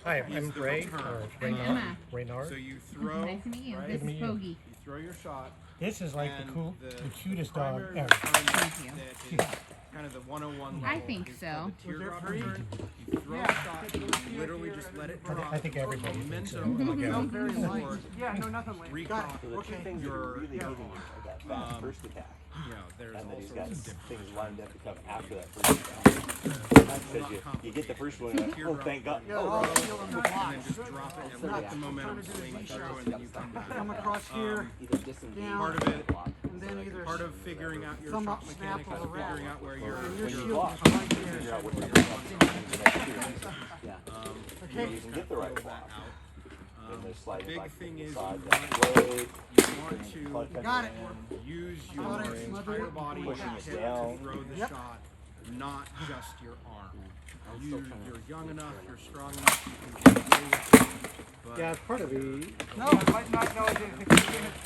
Hi, I'm Ray, Raynard. So you throw. Nice to meet you. Right? This is Bogey. You throw your shot. This is like the cutest dog ever. Thank you. That is kind of the 101 level. I think so. Teardrop return. You throw a shot. You literally just let it drop. I think everybody thinks so. Momentum. Very light. Yeah, no, nothing like Recon. So the two things that are really hitting you are that fast first attack, You know, there's and then all he's sorts got of different. things lined up to come after that first attack. Because you get the first one, and oh, thank God. And then just drop it and let the momentum swing through, and then you come back. come across here, Either disengage down, Part of it, and then either part of figuring out your thumb shot up, snap, mechanics or is wrap. figuring out where your And your you shield block, is right figure there. out what you're doing the next two. Yeah. Okay. You can get the right that block. out. Then there's sliding Big back to thing the is side, you that's want blade. to Got it. use Got your it. entire body Pushing and it hip down. to throw the Yep. shot, not just your arm. You're young enough, you're strong enough, you can get away with it. But Yeah, it's part of the. No, it might not know it if it's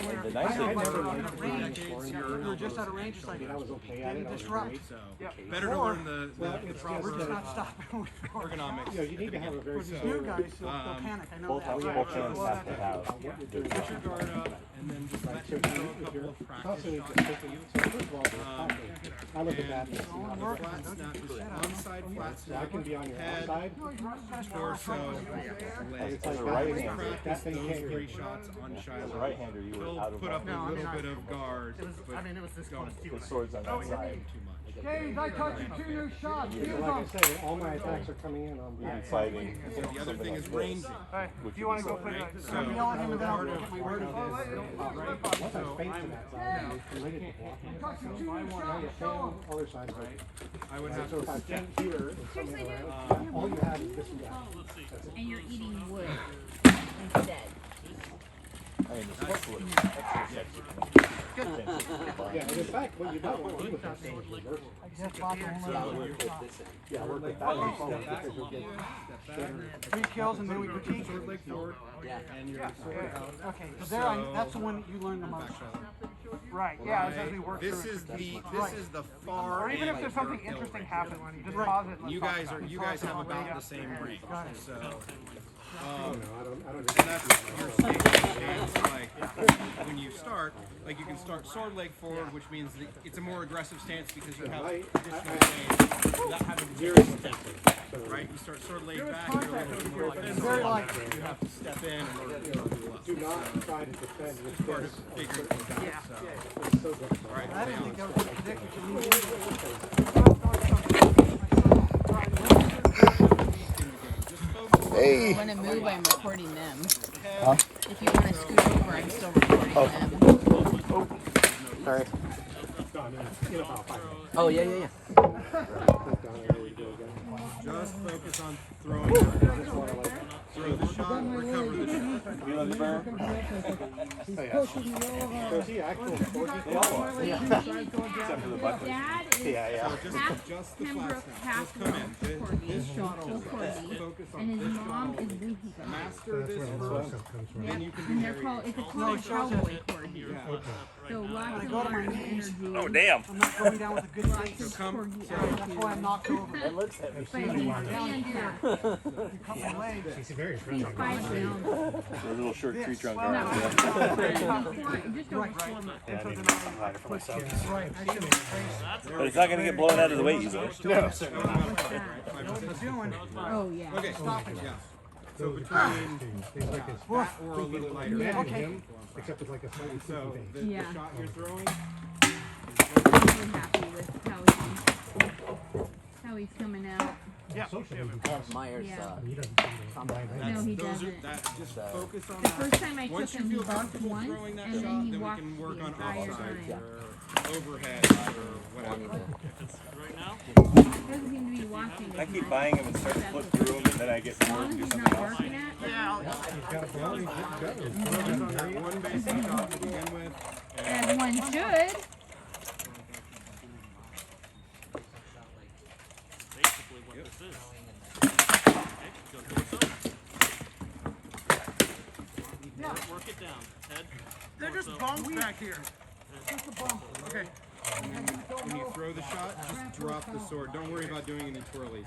clear. The nice thing never on learned range. decades, You your were just elbows out of and range, it's like, I was okay at it. didn't I was disrupt. great. So Yep. better to Or- learn the We're proper just not stopping. ergonomics. You know, you need to have a very For these slow. new guys, they'll panic, I know Both that. both hands have to have. Get your guard up, and then just let So him throw a couple of it's practice also needs shots to at take you. it. So first of all, there's pocket. I look at that. And as Don't not work. a- flat snap, just one side flat So I snap, can be on your head, outside. torso, leg. It's like a that. right-hander. That Practice thing those can't 3 get. shots on As a Shiloh. right-hander, you were He'll out of put up a line. little bit of guard, but it was this don't The sword's on that side. too much. James, I taught you 2 new shots. Like I say, all my attacks are coming in on You'd be fighting The other something thing like is this, ranging. which If you would want be to go so play great. that, So I'm yelling him part without of get my part word. of this once I face to that side, it's related to blocking. Now you're staying other sides. I would have So if I to stand here and something Seriously, around, all you have is this and that. And you're eating wood instead. I mean, the sports would extra sexy. Yeah, and in fact, what you don't want to do with that thing is reverse it. Yeah, work with that instead because you'll get better. 3 kills and then we critique. sword leg forward, and your sword out. Okay, so there, that's the one that you learned the most. Right, yeah, it's as we work This through is it. the far Or even end if there's of your something kill interesting range. happens, just pause it and let's You talk guys about are it. you guys have about the same range. So I don't and that's your stance. Like when you start, like you can start sword leg forward, which means that it's a more aggressive stance because you have additional range without having to Very defensive. right? You start sword leg back, you're a little bit more defensive. Very light. You have to step in in order to level up. Do not try to defend with Part this. of figuring things out. So, It's so difficult. all right, I didn't think now, that was a predict what you If you want to move, I'm recording them. If you want to scoot over, I'm still recording them. Sorry. In about 5 minutes. Oh, yeah. just focus on throwing. Throw the shot, recover the shot. You know the burn? So is he actual sporty? They all are. Except for the butt. Dad is Yeah. half Just the Pembroke, flat snap. half Just come in. Corgi, This shot full only. Corgi, Focus on and his this mom shot is only. Lucy. Master this first. Yep, Then you can and do they're very called, it's a No, it called shows cowboy it. Corgi. Yeah. So lots I of go to my arms knees. energy. Oh, damn. I'm not going down with a good Lots face. of come- Corgi That's why I'm knocked over. It looks heavy. But he's standard. You cut my legs. He's very He's aggressive. 5 pounds. The little short tree trunk Well, guard. no, Yeah. Just over 4 months. Yeah, I need to hide it for myself. Right, I should have But it's not going to get blown out of the way easily. No, sir. what he's doing. Oh, yeah. Okay, yeah. So between He's like his that or a little lighter. man Okay. him, except with like a slightly So freaky the, face. Yeah. the shot you're throwing, I'm happy with how he's coming out. Socially, he does. Myers, Yeah. He doesn't seem to mind that. No, he those are, doesn't. that just focus on The that. first time I took Once you him, he feel barked comfortable once, throwing that and shot, then he then we walked can the work on entire offsides time. or overheads or whatever. Doesn't seem to be walking. I keep buying them and start to flip through them, and then I get As bored long and as do he's something not else. barking at. He's got a ball, he's good to go. Focus on that one basic shot to begin with. As one should. Basically what this is. Work it down. Head. They're just bumps back here. Just a bump. Okay. When you throw the shot, just drop the sword. Don't worry about doing any twirlies.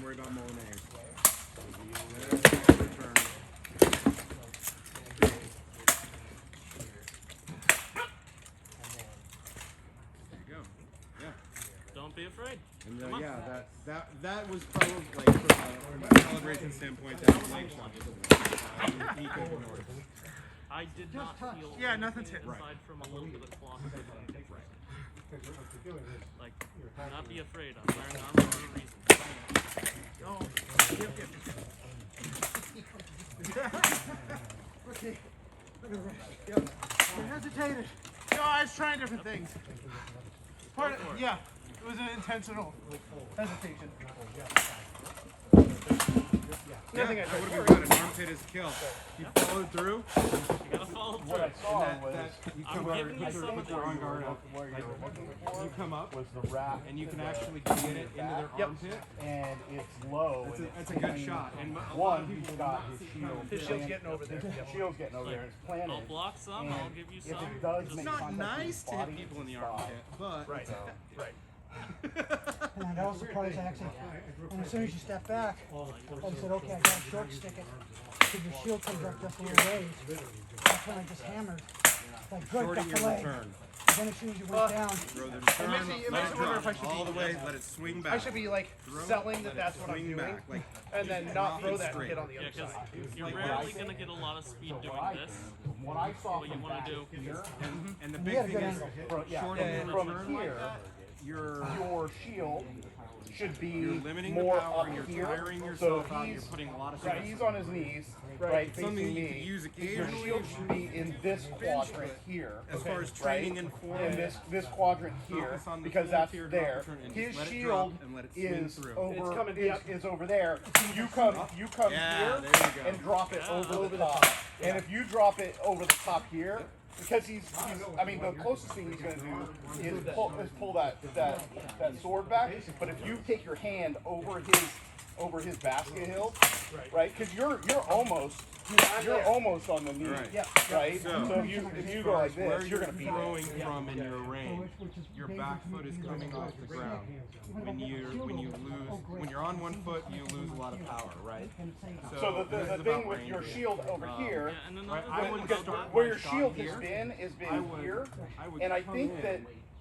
Don't worry about Moline's. Return. There you go. Yeah. Don't be afraid. And Come on. yeah, that was probably like from a calibration standpoint, that leg shot was a he could have ignored it. I did not feel Yeah, nothing's hit. aside from a little bit of cloth. Like, do not be afraid. I'm wearing armor for a reason. Oh, yep, yep. Okay. Look at that. Yep. I hesitated. No, I was trying different things. Part of, yeah, it was an intentional hesitation. Nothing Yeah, I that would tried. have been good. An armpit is kill. You followed through. You gotta follow through. What I saw was You I'm come over, giving you put some your arm guard up. where you were looking You for come up, was the wrap, and you can actually get it into their armpit. and it's low. That's a good shot. And a lot One, of people he's will got not his see shield. His shield's getting over there. His shield's getting over there. It's planted. I'll block some. And I'll give you if some. it does It's make not contact with nice his to hit body, people in the it's fine. armpit, but Right. Right. And I was surprised actually, and as soon as you step back, I said, okay, I got to short stick it, because your shield comes up just a little ways. That's when I just hammered. Like, good, shorting got the your leg. return. Then as soon as you went down, Throw the return, makes me let it wonder if I drop should all be- the way, let it swing back. I should be like Throw it, selling let that that's it what I'm swing doing, back, like, and then just not drop throw it that and straight. hit on the Yeah, other because side. you're Like, rarely gonna get a lot of speed doing this. What I saw What you from wanna back do- here, And the you big had a thing good is, angle. shorting your from return here, like that, you're your shield should be you're limiting more the power, up you're here. tiring So yourself out, you're he's putting a lot of right, stress. he's on his knees, right, Something facing you could me. use Your occasionally shield should be in this quadrant here. as far as right? training and form. In this quadrant here, Focus on the because full that's tier drop there. return and His just let it shield drop and let it swing is through. over coming is over there. You come Yeah, here there you go. and drop it over the top. And if you drop it over the top here, because he's I mean the closest thing he's gonna do is pull that sword back. But if you take your hand over his basket hilt, right? Because you're almost on the knee, right? So if you go like Where this, you're gonna beat it. throwing from in your range, your back foot is coming off the ground. When you're on one foot, you lose a lot of power, right? So this is the about thing with range your here. shield over here, Yeah, and Right, another I thing would about start where my your shot shield here. has been I would- here, I would and I come think in. that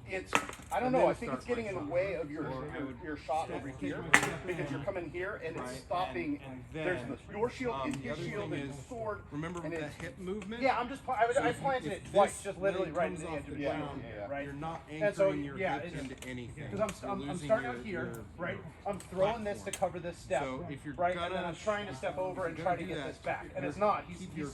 it's I don't And know. then I think it's start getting in my the shot. way of your shot over here because you're coming here and it's stopping. and There's then, your shield, the his other shield thing is is, sword. Remember and the it's- hip movement? Yeah, I'm just I planted it If twice, this just literally leg right in comes the off edge of the the ground, right. You're not And so, anchoring your yeah, hips it's- into anything. Because You're I'm losing starting your- out here, your- right? I'm throwing this to cover this step, So if you're right? gonna And then I'm trying to step over and if you're try to gonna get do this that, back, and it's not. He's keep your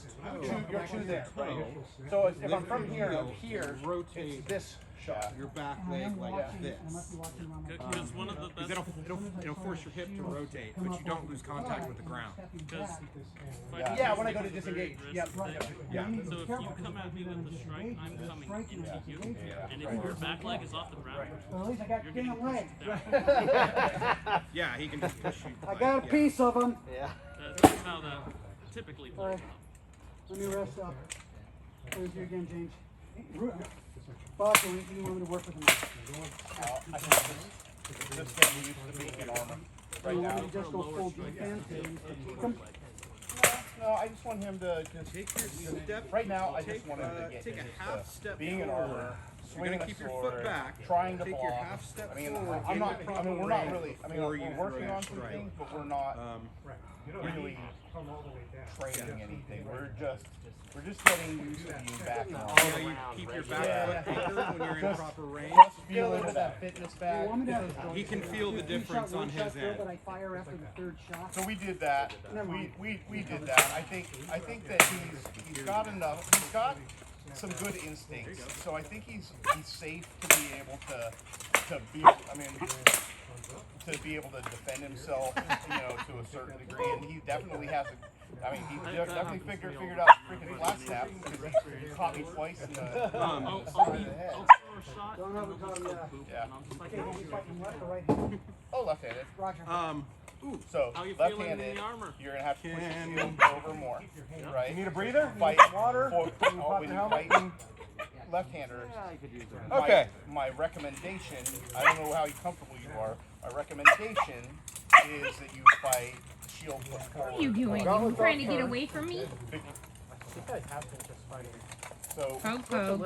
you're two there, right? toe, So if I'm lift from your here heel, to here, rotate it's this shot. your back and I leg am like watching, this. I must be watching around my Because one of the Because best. it'll force your hip to rotate, but you don't lose contact with the ground. Because Yeah, when I go to disengage. Yep. So if you come at me with the strike, I'm coming into you. And if your back leg is off the ground, But at least I got you're thin getting leg. pushed down. Yeah, he can just push you. I got a piece of them. That's how that typically plays Alright. out. Let me rest up. Thank you again, James. Boss, anything you want me to work with him? I think just getting used to being in armor right You now. want me to just go full defense and keep him? No, I just want him to just Take your step. right now. I just want him to get Take a used half to step being in forward. armor, You're swinging gonna a keep your sword, foot back. trying to Take block. your half step I mean, forward. I'm in not. the I proper mean, we're not range really. I mean, before we're you working throw on your some strike. things, but we're not really Come all the way down. training anything. We're just getting used to being back in Yeah, armor. you keep your back Yeah. foot anchored when you're in proper range. Just feeling that fitness You back. want me to? He can feel the difference on his That end. I fire after the third shot. So we did that. We did that. I think that he's got enough. He's got some good instincts. So I think he's safe to be able to be. I mean, to be able to defend himself, to a certain degree, and he definitely has a. I mean, he definitely figured out freaking flat snap because he caught me twice in the I'll side of the head. throw a shot Don't and have they'll a just problem, go yeah. boop, Yeah. and I'm just like, Okay, oh, you fucking left or right hand? Oh, left-handed. Roger. So How you feeling in left-handed, the armor? you're gonna have to push Can- your shield over more, right? You need a breather? Fight Water? for, Can you pop when the you helmet? fight left-handers. Okay. My recommendation. I don't know how comfortable you are. My recommendation is that you fight shield foot forward. What are you doing? You trying to get away from me? So, Poke, poke.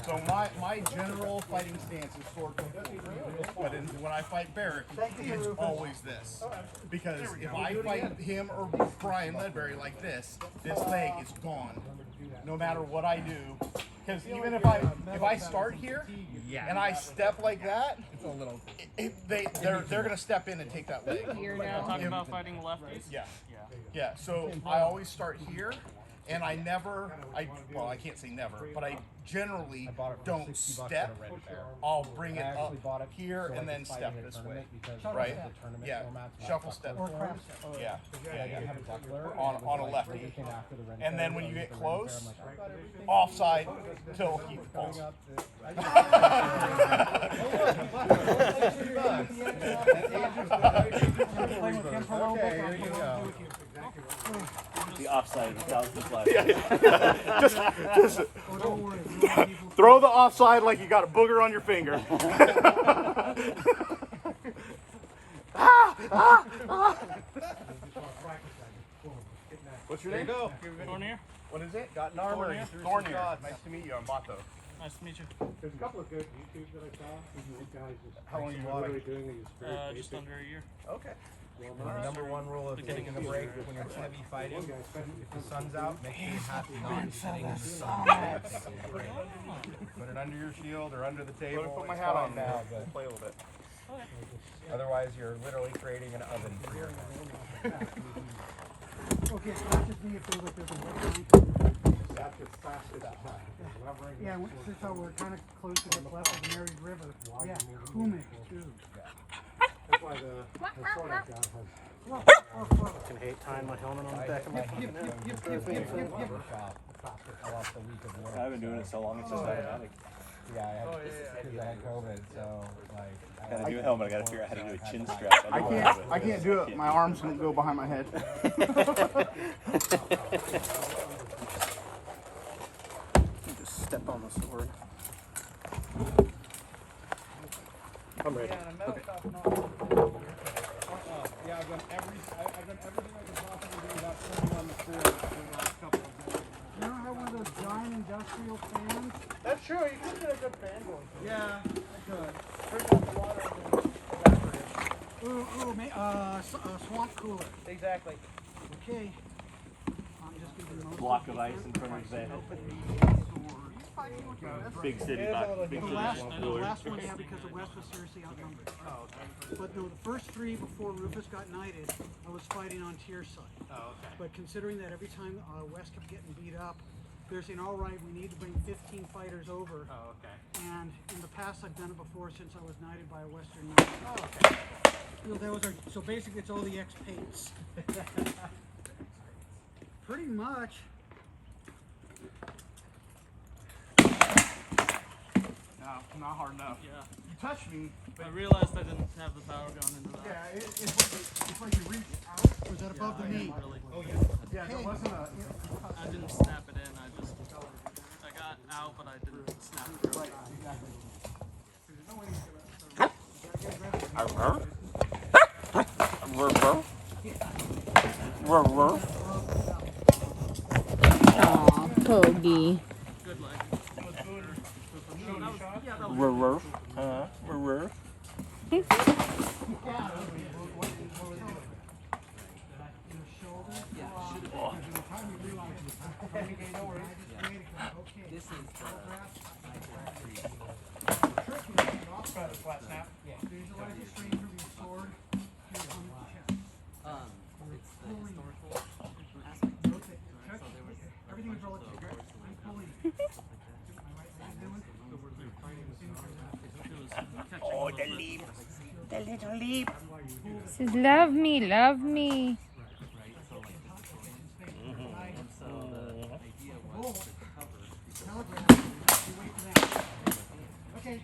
so my general fighting stance is sword foot forward. But when I fight Barrick, it's always this. Because if I fight him or Brian Ledbury like this leg is gone. No matter what I do. Because even if I start here and I step like that, they're gonna step in and take that leg. Talking about fighting lefties. Yeah. So I always start here, and I can't say never, but I generally don't step. I'll bring it up here and then step this way, right? Yeah, shuffle step. Yeah. On a lefty. And then when you get close, offside till he falls. Okay, here you go. The offside without the flag. Just throw the offside like you got a booger on your finger. What's your name? Thornier. What is it? Got an armor. Thornier. Nice to meet you. I'm Bato. Nice to meet you. There's a couple of good YouTubes that I saw. These guys just How long are you literally doing these Just under a year. Okay. The number one rule of taking a break when you're heavy fighting, if the sun's out, make sure you have to not sitting in the sun. Taking a break. Put it under your shield or under the table. Put my It's hat fine on now. but Play a little bit. otherwise you're literally creating an oven for your head. Okay, so that's just me if there's a line. That's as fast as that. Yeah, since we're kind of close to the left of the Mary River. Yeah, Kumek too. That's why the sword I've got has. I can hate tying my helmet on the back of my head. I lost a week of work. I've been doing it so long, it's just automatic. Yeah, I had COVID, so like. Got a new helmet, I gotta figure out how to do a chin strap. I can't do it. My arms don't go behind my head. Just step on the sword. I'm ready. Okay. Yeah, I've done everything I could possibly do without turning on the floor in the last couple of days. You don't have one of those giant industrial fans? That's true. You could get a good fan going. Yeah, I could. Bring up the water and evaporate. Swamp cooler. Exactly. Okay. I'm just going to do most Block of ice in front of his head. Big city, big The city. last one, yeah, because the West was seriously outnumbered. Oh, okay. But no, the first three before Rufus got knighted, I was fighting on tier side. Oh, okay. But considering that every time West kept getting beat up, they're saying, all right, we need to bring 15 fighters over. Oh, okay. And in the past, I've done it before since I was knighted by a Western knight. Oh, okay. So basically, it's all the ex-pates. Pretty much. No, not hard enough. Yeah. You touched me. I realized I didn't have the power going into that. Yeah, it's like you reach out. Was that above the knee? Really. Yeah, there wasn't a. I didn't snap it in. I got out, but I didn't snap it through. Aw, Pogie. Good leg. Flat snap. Visualize your strength from your sword. Your chest. It's the historical aspect. Rotate. Check. Everything is relative. I'm pulling. My right leg doing. Oh, the leap. The little leap. Says, love me, love me. Telegraph. You wait for that. Okay.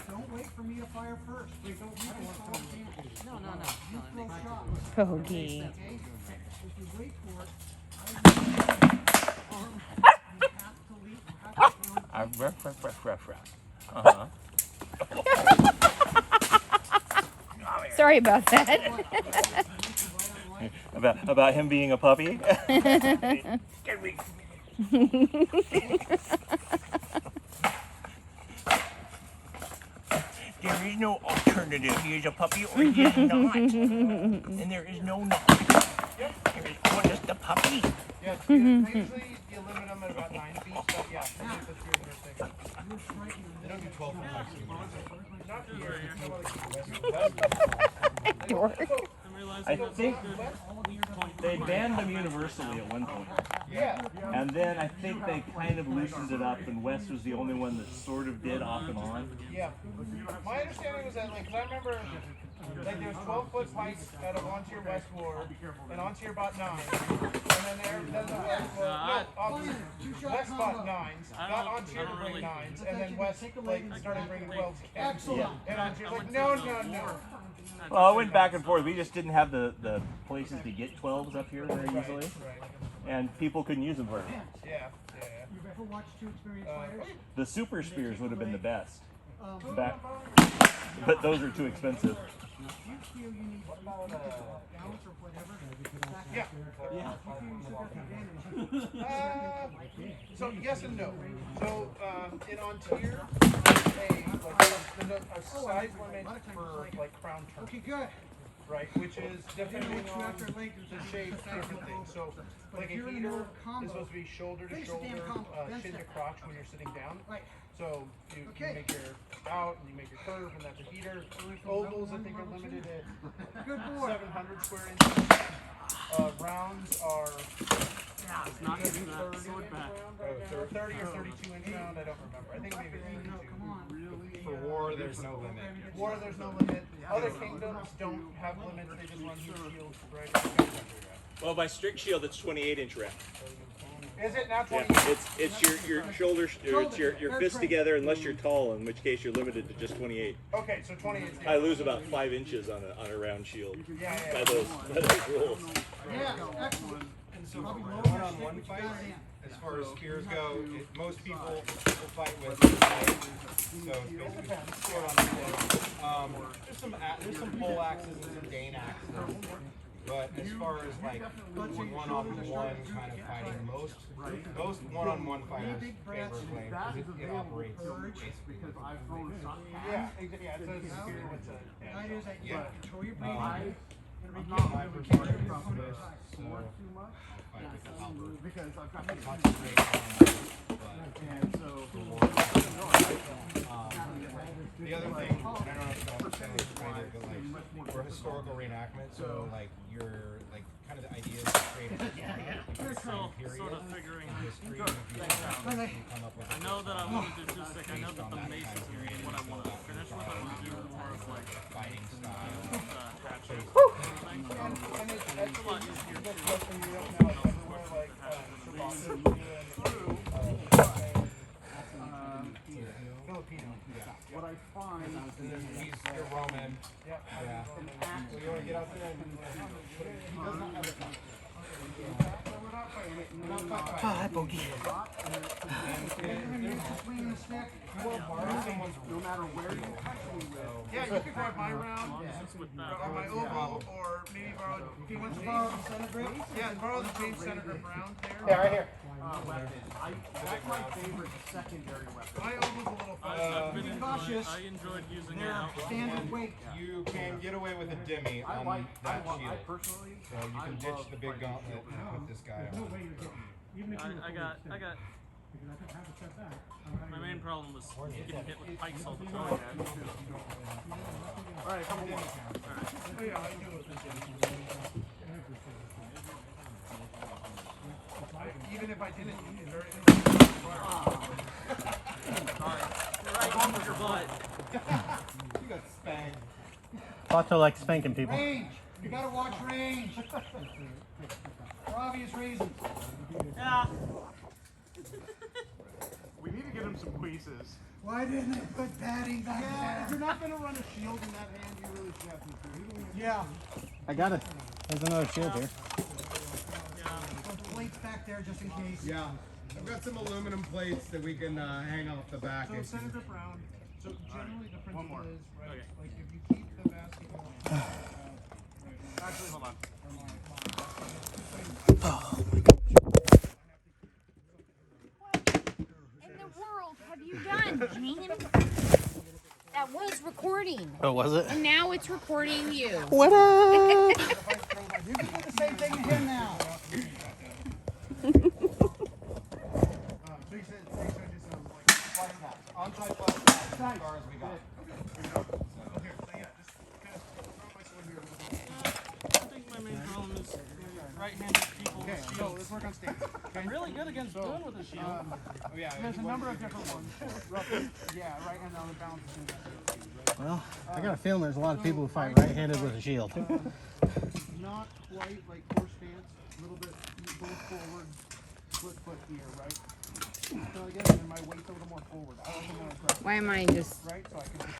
Don't wait for me to fire first. Wait, don't you control it. No. You throw shots. Pogie. Okay? If you wait for it, you have Uh-huh. Sorry about that. About him being a puppy? There is no alternative. He is a puppy or he is not. And there is no not. There is just a puppy. Yeah, usually you limit them at about 9 feet, but yeah, that's your They don't do 12 feet high I think they banned them universally at one point. Yeah. And then I think they kind of loosened it up, and West was the only one that sort of did off and on. Yeah. My understanding was that, like, 'cause I remember, like, there was 12-foot pikes out of onto your west ward and onto your bot 9. And then the west ward, west bot 9s, got onto your bring 9s, and then west, like, started bringing 12s again. Excellent. And onto your, like, no. Well, it went back and forth. We just didn't have the places to get 12s up here very easily. Right. And people couldn't use them very much. Yeah. You've ever watched two experienced fighters? The super spears would have been the best. But those are too expensive. You feel you need balance or whatever? Yeah. So yes and no. So in Ontario, there's a size limit for like crown turn. Okay, good. Right, which is depending on the shape, different things. So, like a heater is supposed to be shoulder to shoulder, chin to crotch when you're sitting down. Right. So you make your out and you make your curve, and that's a heater. Ovals, I think, are limited at 700 square inches. Rounds are It's not getting that sword back. 30 or 32 inch round. I don't remember. I think maybe 32. For war, there's no limit. War, there's no limit. Other kingdoms don't have limits. They just run huge shields, right? Well, by strict shield, it's 28-inch round. Is it now 28? Yeah, it's your shoulders, it's your fists together, unless you're tall, in which case you're limited to just 28. Okay, so 28. I lose about 5 inches on a round shield by those rules. Yeah, excellent. So one-on-one fights, as far as spears go, most people will fight with so it's basically sword on sword. There's some pole axes and some Dane axes, but as far as like one-on-one kind of fighting, most one-on-one fighters favor blade because it operates basically like a blade. Yeah, it's a spear with a control your breathing. My perspective is sword too much. Because I've got concentrate and so the other thing, I don't know if you guys are saying this kind of, but like for historical reenactment, so like you're like kind of the idea is to create a Still sort of figuring history. I know that I want to do just like I know that the mace is what I want to finish with. I want to do more of like Fighting style. hatches. and it's a lot easier to Filipino. What I find is you're Roman. Yeah. So you want to get out there and he doesn't have a Hi, Bogey. no matter where you actually will. Yeah, you could grab my round, or my oval, or maybe borrow. If you want to borrow the center grip, yeah, borrow the James center grip round there. Yeah, right here. That's my favorite secondary weapon. My oval's a little fun. I enjoyed using it. Standard weight. You can get away with a dimmy on that shield. So you can ditch the big gauntlet and put this guy on. I got. My main problem was getting hit with pikes all the time. Alright, come on. Oh yeah, I do it. Even if I didn't use it, Right on your butt. You got spanked. Pato likes spanking people. Range. You gotta watch range. For obvious reasons. Yeah. we need to get him some quizzes. Why didn't they put padding back Yeah, if there? you're not going to run a shield in that hand, you really should have some food. Yeah. I got it. There's another shield here. Some plates back there just in case. Yeah. I've got some aluminum plates that we can hang off the back. So Senator Brown, so generally the principle is, right, Okay. like if you keep the basketball, Actually, hold on. In the world have you done, James? That was recording. Oh, was it? And now it's recording you. What up? You can do the same thing to him now. so you said just like Flash pass. Onside flash pass as far as we got. okay, so yeah, just kind of throw my sword here. I think my main problem is right-handed people Okay, with so shields. let's work on stance. I'm really good against doing with a shield. Oh yeah. There's a number of different ones. Roughly, yeah, right hand on the balance. Well, I got a feeling there's a lot of people who fight right-handed with a shield. Not quite like horse stance, a little bit going forward, split foot here, right? So again, and my weight's a little more forward. I like it more aggressive, Why am I just right? So I can